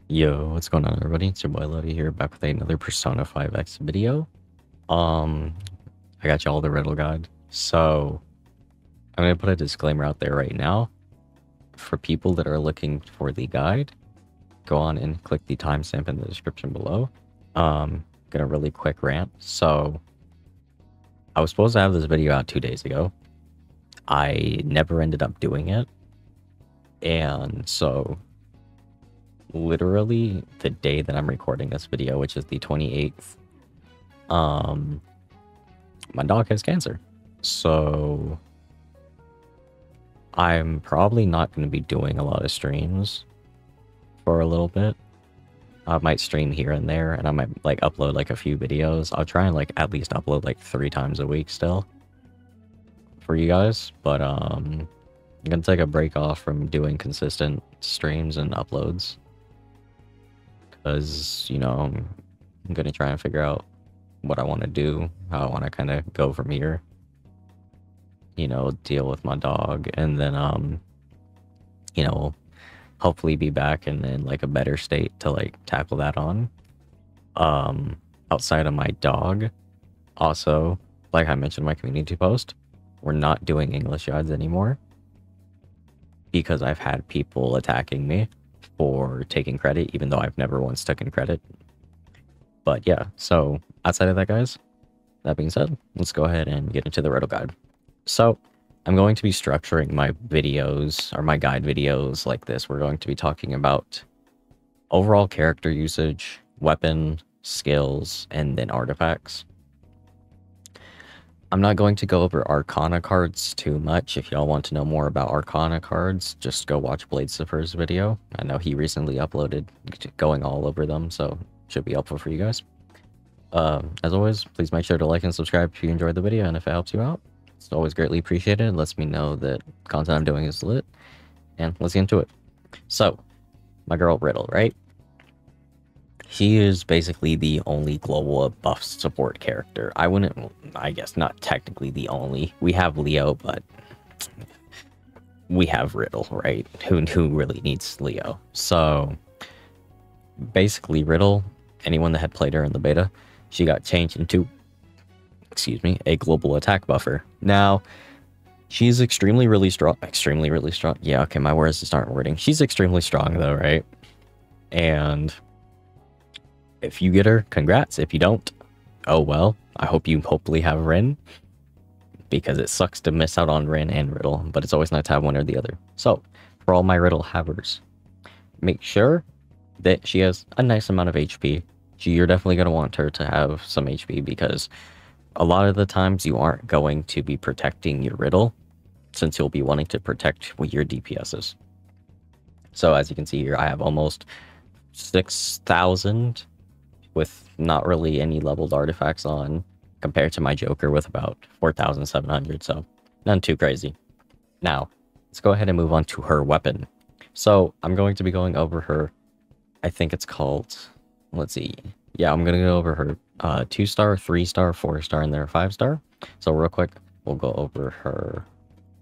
Yo, what's going on, everybody? It's your boy Levy here, back with another Persona 5X video. Um, I got y'all the riddle guide. So, I'm gonna put a disclaimer out there right now. For people that are looking for the guide, go on and click the timestamp in the description below. Gonna really quick rant. So, I was supposed to have this video out 2 days ago. I never ended up doing it. And so, literally the day that I'm recording this video, which is the 28th, my dog has cancer. So I'm probably not going to be doing a lot of streams for a little bit. I might stream here and there, and I might like upload like a few videos. I'll try and like at least upload like 3 times a week still for you guys, but I'm gonna take a break off from doing consistent streams and uploads because, you know, I'm gonna try and figure out what I want to do, how I want to kind of go from here, you know, deal with my dog, and then you know, hopefully be back in like a better state to like tackle that on. Outside of my dog, also, like I mentioned in my community post, we're not doing English guides anymore because I've had people attacking me for taking credit, even though I've never once taken credit. But yeah, so outside of that, guys, that being said, let's go ahead and get into the riddle guide. So I'm going to be structuring my videos, or my guide videos, like this. We're going to be talking about overall character usage, weapon, skills, and then artifacts. I'm not going to go over Arcana cards too much. If y'all want to know more about Arcana cards, just go watch Bladesifer's video. I know he recently uploaded going all over them, so should be helpful for you guys. As always, please make sure to like and subscribe if you enjoyed the video, and if it helps you out, it's always greatly appreciated. It lets me know that content I'm doing is lit, and let's get into it. So, my girl Riddle, right? She is basically the only global buff support character. I guess not technically the only. We have Leo, but we have Riddle, right? Who really needs Leo? So, basically Riddle, anyone that had played her in the beta, she got changed into, excuse me, a global attack buffer. Now, she's extremely really strong. Yeah, okay, my words just aren't wording. She's extremely strong though, right? And if you get her, congrats. If you don't, oh well. I hope you hopefully have Rin, because it sucks to miss out on Rin and Riddle, but it's always nice to have one or the other. So, for all my Riddle havers, make sure that she has a nice amount of HP. You're definitely going to want her to have some HP, because a lot of the times you aren't going to be protecting your Riddle, since you'll be wanting to protect your DPSs. So as you can see here, I have almost 6,000 with not really any leveled artifacts on, compared to my Joker with about 4,700, so none too crazy. Now, let's go ahead and move on to her weapon. So I'm going to be going over her, I think it's called, let's see. Yeah, I'm going to go over her 2-star, 3-star, 4-star, and then her 5-star. So real quick, we'll go over her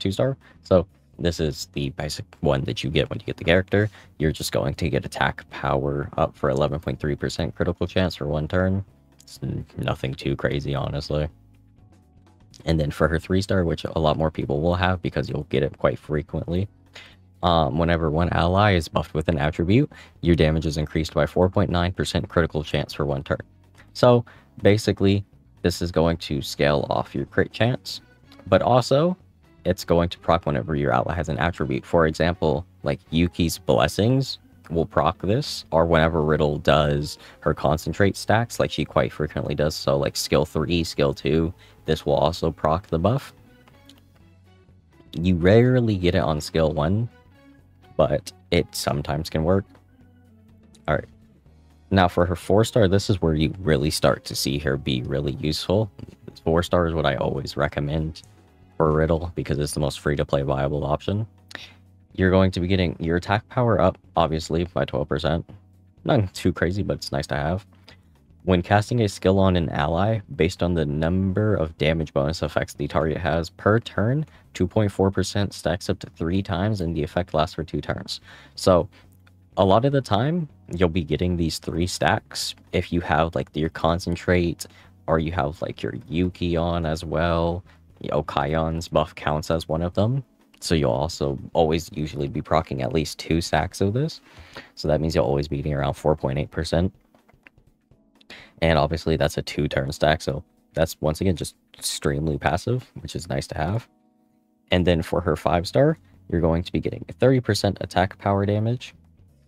2-star. So this is the basic one that you get when you get the character. You're just going to get attack power up for 11.3% critical chance for 1 turn. It's nothing too crazy, honestly. And then for her 3-star, which a lot more people will have because you'll get it quite frequently, whenever one ally is buffed with an attribute, your damage is increased by 4.9% critical chance for 1 turn. So basically, this is going to scale off your crit chance, but also it's going to proc whenever your ally has an attribute. For example, like Yuki's blessings will proc this, or whenever Riddle does her concentrate stacks, like she quite frequently does. So like skill 3, skill 2, this will also proc the buff. You rarely get it on skill 1, but it sometimes can work. Alright. Now for her 4-star, this is where you really start to see her be really useful. 4-star is what I always recommend for Riddle, because it's the most free-to-play viable option. You're going to be getting your attack power up, obviously, by 12%. Nothing too crazy, but it's nice to have. When casting a skill on an ally, based on the number of damage bonus effects the target has per turn, 2.4% stacks up to 3 times, and the effect lasts for 2 turns. So, a lot of the time, you'll be getting these 3 stacks if you have like your concentrate, or you have like your Yuki on as well. Okayon's buff counts as one of them. So you'll also always usually be proccing at least 2 stacks of this. So that means you'll always be getting around 4.8%. And obviously that's a 2-turn stack, so that's once again just extremely passive, which is nice to have. And then for her 5-star, you're going to be getting 30% attack power damage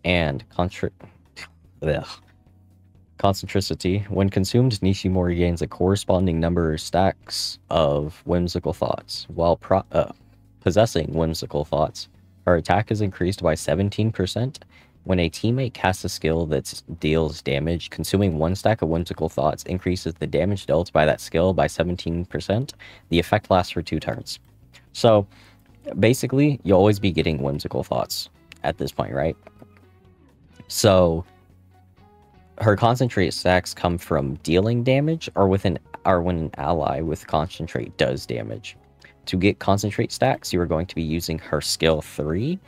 and concentricity. When consumed, Nishimori gains a corresponding number of stacks of whimsical thoughts. While possessing whimsical thoughts, her attack is increased by 17%. When a teammate casts a skill that deals damage, consuming 1 stack of whimsical thoughts increases the damage dealt by that skill by 17%. The effect lasts for 2 turns. So basically, you'll always be getting whimsical thoughts at this point, right? So her concentrate stacks come from dealing damage or when an ally with concentrate does damage. To get concentrate stacks, you are going to be using her skill 3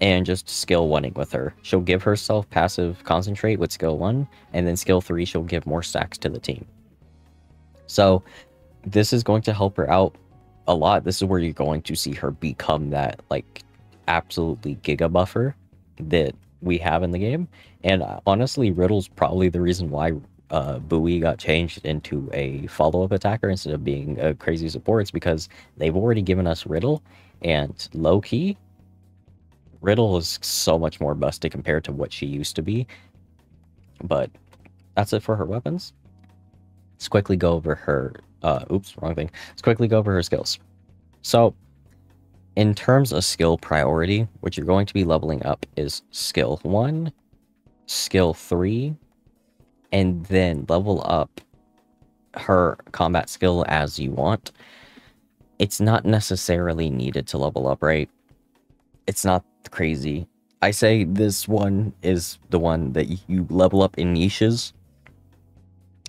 and just skill 1ing with her. She'll give herself passive concentrate with skill 1, and then skill 3 she'll give more stacks to the team. So this is going to help her out a lot. This is where you're going to see her become that like absolutely giga buffer that we have in the game. And honestly, Riddle's probably the reason why Bowie got changed into a follow-up attacker instead of being a crazy support. It's because they've already given us Riddle, and low-key, Riddle is so much more busted compared to what she used to be. But that's it for her weapons. Let's quickly go over her... oops, wrong thing. Let's quickly go over her skills. So, in terms of skill priority, what you're going to be leveling up is skill 1, skill 3, and then level up her combat skill as you want. It's not necessarily needed to level up, right? It's not crazy. I say this one is the one that you level up in niches,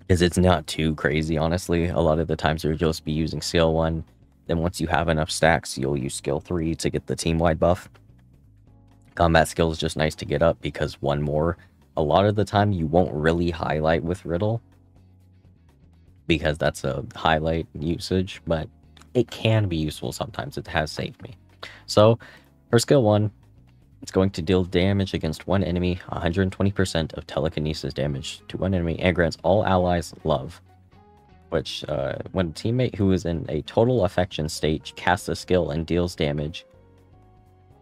because it's not too crazy, honestly. A lot of the times you'll just be using skill 1, then once you have enough stacks, you'll use skill 3 to get the team-wide buff. Combat skill is just nice to get up because 1 more. A lot of the time you won't really highlight with Riddle because that's a highlight usage, but it can be useful sometimes. It has saved me. So her skill 1, it's going to deal damage against 1 enemy, 120% of telekinesis damage to 1 enemy, and grants all allies love. Which, when a teammate who is in a total affection state casts a skill and deals damage,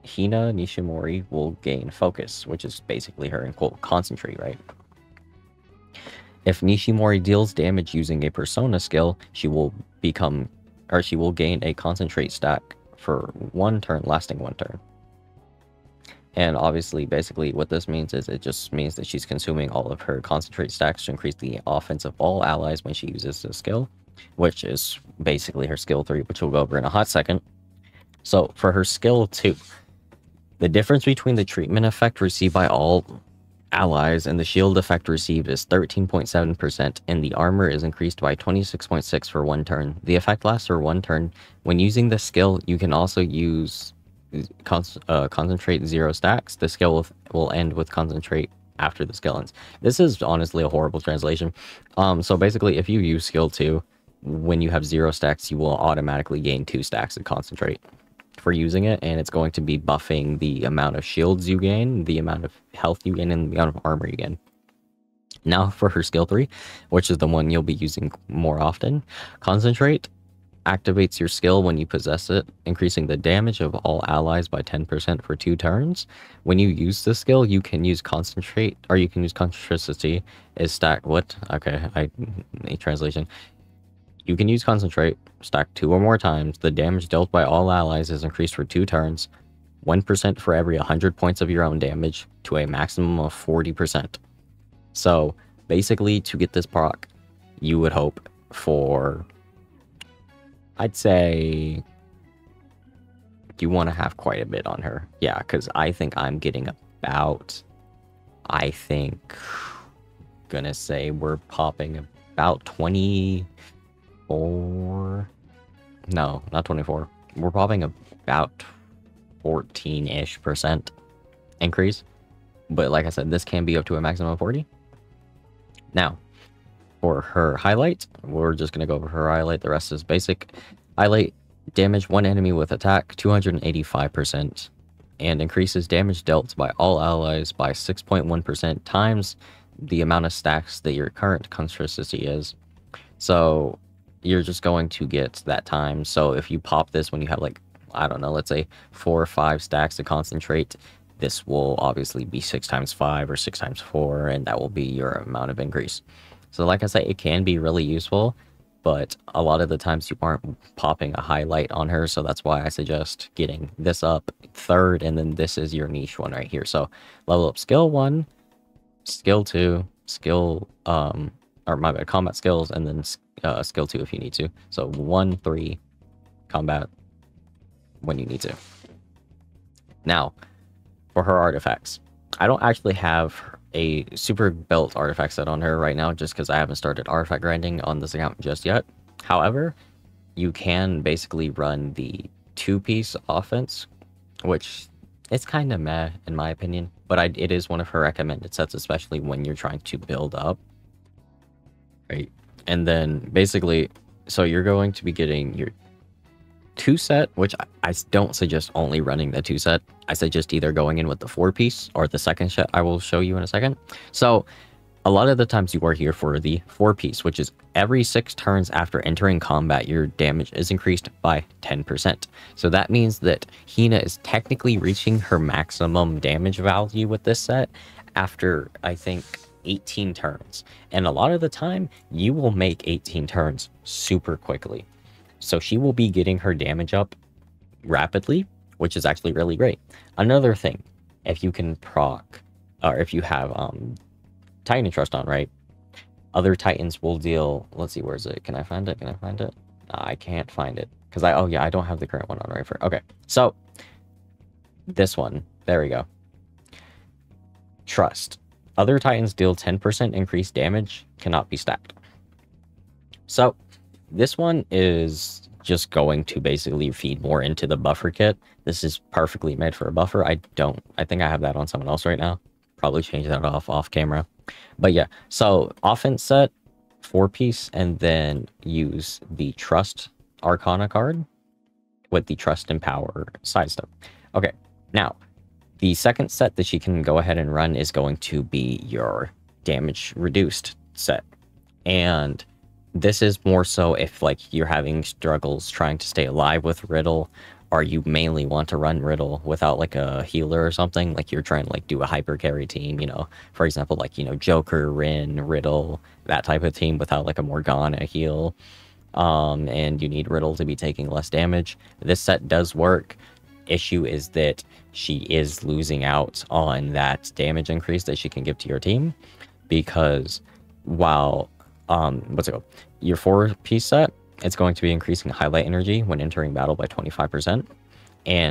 Hina Nishimori will gain focus, which is basically her, in quote, concentrate, right? If Nishimori deals damage using a persona skill, she will gain a concentrate stack for 1 turn, lasting 1 turn. And obviously, basically, what this means is it just means that she's consuming all of her concentrate stacks to increase the offense of all allies when she uses this skill, which is basically her skill 3, which we'll go over in a hot second. So for her skill 2, the difference between the treatment effect received by all allies and the shield effect received is 13.7%, and the armor is increased by 26.6 for 1 turn. The effect lasts for 1 turn. When using this skill, you can also use concentrate 0 stacks. The skill will end with concentrate after the skill ends. This is honestly a horrible translation. So basically, if you use skill 2, when you have 0 stacks, you will automatically gain 2 stacks of concentrate for using it, and it's going to be buffing the amount of shields you gain, the amount of health you gain, and the amount of armor you gain. Now for her skill 3, which is the one you'll be using more often, concentrate activates your skill when you possess it, increasing the damage of all allies by 10% for 2 turns. When you use this skill, you can use concentrate, or you can use concentricity is stack. What? Okay, a translation. You can use concentrate, stack 2 or more times. The damage dealt by all allies is increased for 2 turns, 1% for every 100 points of your own damage, to a maximum of 40%. So basically, to get this proc, you would hope for, I'd say, you want to have quite a bit on her. Yeah, because I think I'm getting about, gonna say we're popping about 24. No, not 24. We're popping about 14-ish% increase. But like I said, this can be up to a maximum of 40. Now, for her highlight, we're just going to go over her highlight. The rest is basic. Highlight: damage one enemy with attack 285%, and increases damage dealt by all allies by 6.1% times the amount of stacks that your current consistency is. So you're just going to get that time. So if you pop this when you have, like, I don't know, let's say 4 or 5 stacks to concentrate, this will obviously be 6 times 5 or 6 times 4, and that will be your amount of increase. So like I say, it can be really useful, but a lot of the times you aren't popping a highlight on her, so that's why I suggest getting this up third, and then this is your niche one right here. So level up skill 1, skill 2, skill, or my bad, combat skills, and then skill 2 if you need to. So 1, 3, combat when you need to. Now, for her artifacts, I don't actually have a super built artifact set on her right now, just because I haven't started artifact grinding on this account just yet. However, you can basically run the 2-piece offense, which is kind of meh in my opinion, but it is one of her recommended sets, especially when you're trying to build up, right? And then basically, so you're going to be getting your 2 set, which I don't suggest only running the 2 set. I suggest either going in with the 4-piece or the second set I will show you in a second. So a lot of the times you are here for the 4-piece, which is every 6 turns after entering combat, your damage is increased by 10%. So that means that Hina is technically reaching her maximum damage value with this set after, I think, 18 turns. And a lot of the time, you will make 18 turns super quickly. So she will be getting her damage up rapidly, which is actually really great. Another thing, if you can proc, or if you have Titan Trust on, right? Other Titans will deal, let's see, where is it? Can I find it? Can I find it? I can't find it. Because oh yeah, I don't have the current one on right for, okay. So, this one, there we go. Trust. Other Titans deal 10% increased damage, cannot be stacked. So, this one is just going to basically feed more into the buffer kit. This is perfectly made for a buffer. I think I have that on someone else right now. Probably change that off camera. But yeah, so offense set, 4-piece, and then use the Trust Arcana card with the Trust and Power side stuff. Okay, now, the second set that you can go ahead and run is going to be your damage reduced set. And this is more so if, like, you're having struggles trying to stay alive with Riddle, or you mainly want to run Riddle without, like, a healer or something. Like, you're trying to, like, do a hyper carry team, you know, for example, like, you know, Joker, Rin, Riddle, that type of team without, like, a Morgana heal. And you need Riddle to be taking less damage. This set does work. Issue is that she is losing out on that damage increase that she can give to your team, because while what's it called? Your 4-piece set, it's going to be increasing highlight energy when entering battle by 25%.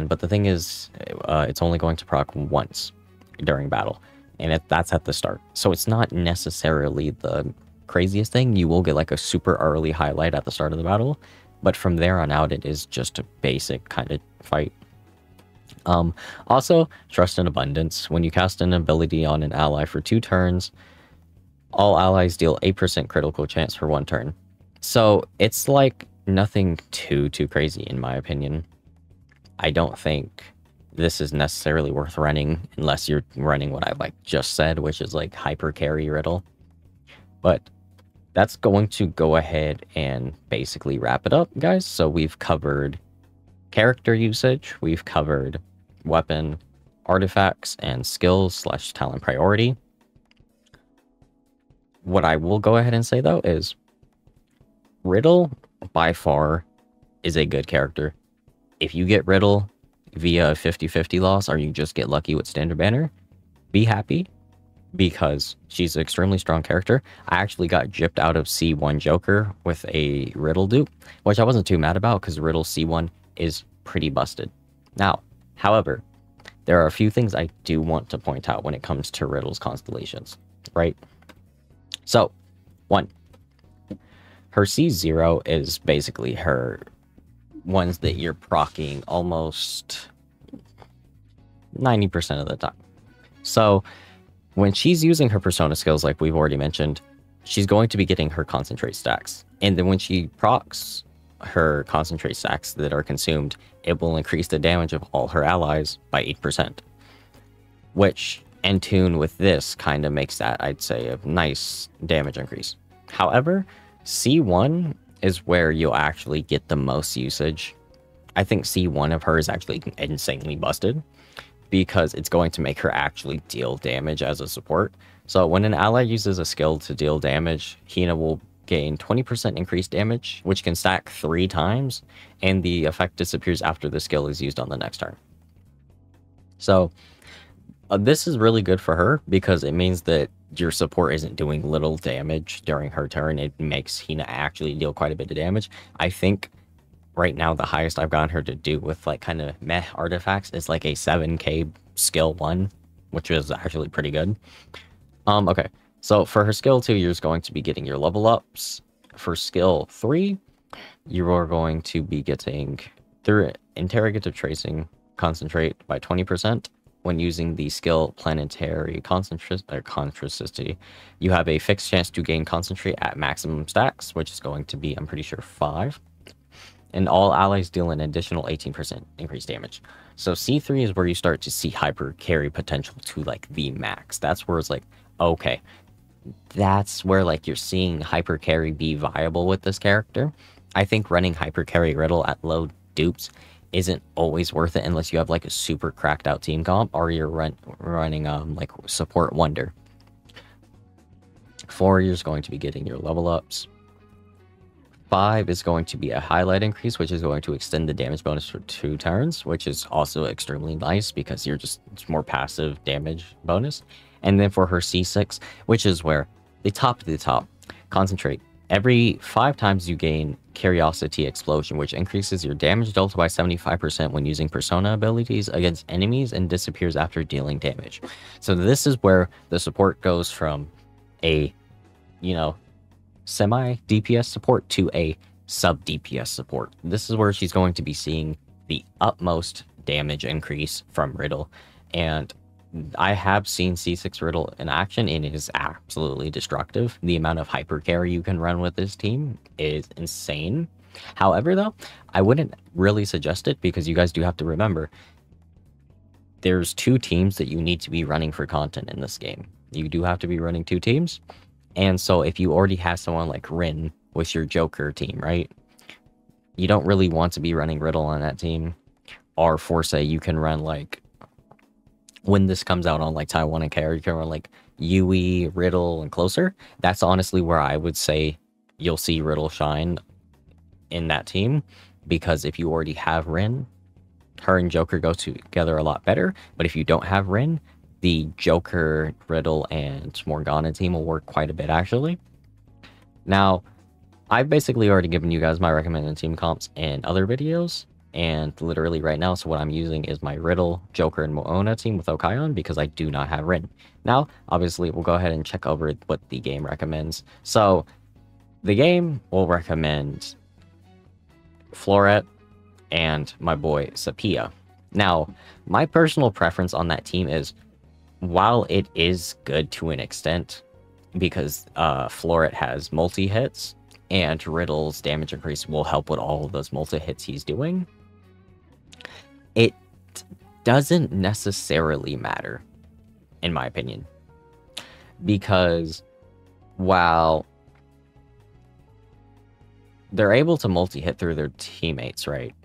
But the thing is, it's only going to proc once during battle, and that's at the start. So it's not necessarily the craziest thing. You will get like a super early highlight at the start of the battle, but from there on out, it is just a basic kind of fight. Also, Trust and Abundance. When you cast an ability on an ally for 2 turns, all allies deal 8% critical chance for 1 turn. So it's like nothing too crazy in my opinion. I don't think this is necessarily worth running unless you're running what I like just said, which is like hyper carry Riddle. But that's going to go ahead and basically wrap it up, guys. So we've covered character usage, we've covered weapon, artifacts, and skills / talent priority. What I will go ahead and say, though, is Riddle, by far, is a good character. If you get Riddle via a 50-50 loss, or you just get lucky with Standard Banner, be happy, because she's an extremely strong character. I actually got gypped out of C1 Joker with a Riddle dupe, which I wasn't too mad about, because Riddle C1 is pretty busted. Now, however, there are a few things I do want to point out when it comes to Riddle's constellations, right? So, 1. Her C0 is basically her ones that you're proccing almost 90% of the time. So, when she's using her persona skills, like we've already mentioned, she's going to be getting her concentrate stacks. And then when she procs her concentrate stacks that are consumed, it will increase the damage of all her allies by 8%. Which, in tune with this, kind of makes that, I'd say, a nice damage increase. However, C1 is where you'll actually get the most usage. I think C1 of her is actually insanely busted, because it's going to make her actually deal damage as a support. So when an ally uses a skill to deal damage, Hina will gain 20% increased damage, which can stack 3 times, and the effect disappears after the skill is used on the next turn. So this is really good for her, because it means that your support isn't doing little damage during her turn. It makes Hina actually deal quite a bit of damage. I think right now the highest I've gotten her to do with like kind of meh artifacts is like a 7k skill 1, which is actually pretty good. Okay, so for her skill 2, you're going to be getting your level ups. For skill 3, you are going to be getting, through interrogative tracing, concentrate by 20%. When using the skill planetary concentricity, you have a fixed chance to gain concentrate at maximum stacks, which is going to be, I'm pretty sure, 5. And all allies deal an additional 18% increased damage. So C3 is where you start to see hyper carry potential to like the max. That's where it's like, okay, that's where like you're seeing hyper carry be viable with this character. I think running hyper carry Riddle at low dupes isn't always worth it unless you have like a super cracked out team comp, or you're running like support wonder. 4, you're going to be getting your level ups. 5 is going to be a highlight increase, which is going to extend the damage bonus for 2 turns, which is also extremely nice because it's more passive damage bonus. And then for her C6, which is where the top to the top, concentrate. Every 5 times you gain Curiosity Explosion, which increases your damage delta by 75% when using persona abilities against enemies and disappears after dealing damage. So this is where the support goes from a, semi-DPS support to a sub-DPS support. This is where she's going to be seeing the utmost damage increase from Riddle. And I have seen C6 Riddle in action, and it is absolutely destructive. The amount of hyper carry you can run with this team is insane. However, though, I wouldn't really suggest it, because you guys do have to remember, there's 2 teams that you need to be running for content in this game. You do have to be running 2 teams. And so if you already have someone like Rin with your Joker team, right? You don't really want to be running Riddle on that team. Or for say, you can run like, when this comes out on like Taiwan and KR, you can run like Yui, Riddle, and Closer. That's honestly where I would say you'll see Riddle shine in that team, because if you already have Rin, her and Joker go together a lot better. But if you don't have Rin, the Joker, Riddle, and Morgana team will work quite a bit, actually. Now, I've basically already given you guys my recommended team comps in other videos, and literally right now, so what I'm using is my Riddle, Joker, and Moona team with Okayon, because I do not have Rin. Now, obviously, we'll go ahead and check over what the game recommends. So, the game will recommend Floret and my boy Sapia. Now, my personal preference on that team is, while it is good to an extent, because Floret has multi-hits, and Riddle's damage increase will help with all of those multi-hits he's doing, it doesn't necessarily matter, in my opinion. Because while they're able to multi-hit through their teammates, right?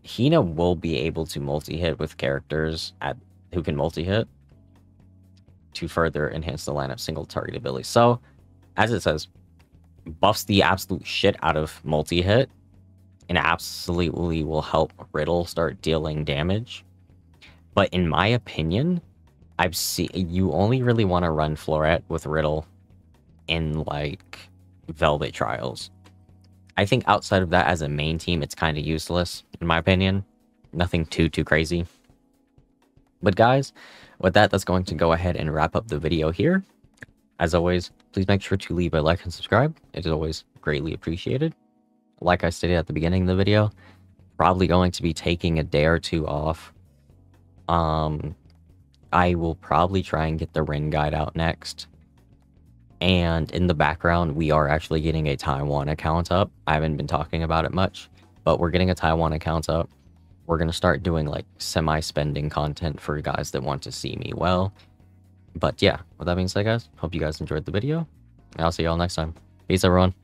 Hina will be able to multi-hit with characters who can multi-hit to further enhance the lineup single target ability. So, as it says, buffs the absolute shit out of multi-hit, and absolutely will help Riddle start dealing damage. But in my opinion, you only really want to run Floret with Riddle in like Velvet Trials. I think outside of that, as a main team, it's kind of useless, in my opinion. Nothing too crazy. But guys, with that, that's going to go ahead and wrap up the video here. As always, please make sure to leave a like and subscribe. It is always greatly appreciated. Like I stated at the beginning of the video, probably going to be taking a day or 2 off. I will probably try and get the Rin guide out next. And in the background, we are actually getting a Taiwan account up. I haven't been talking about it much, but we're getting a Taiwan account up. We're going to start doing like semi-spending content for guys that want to see me well. But yeah, with that being said, guys, hope you guys enjoyed the video, and I'll see y'all next time. Peace, everyone.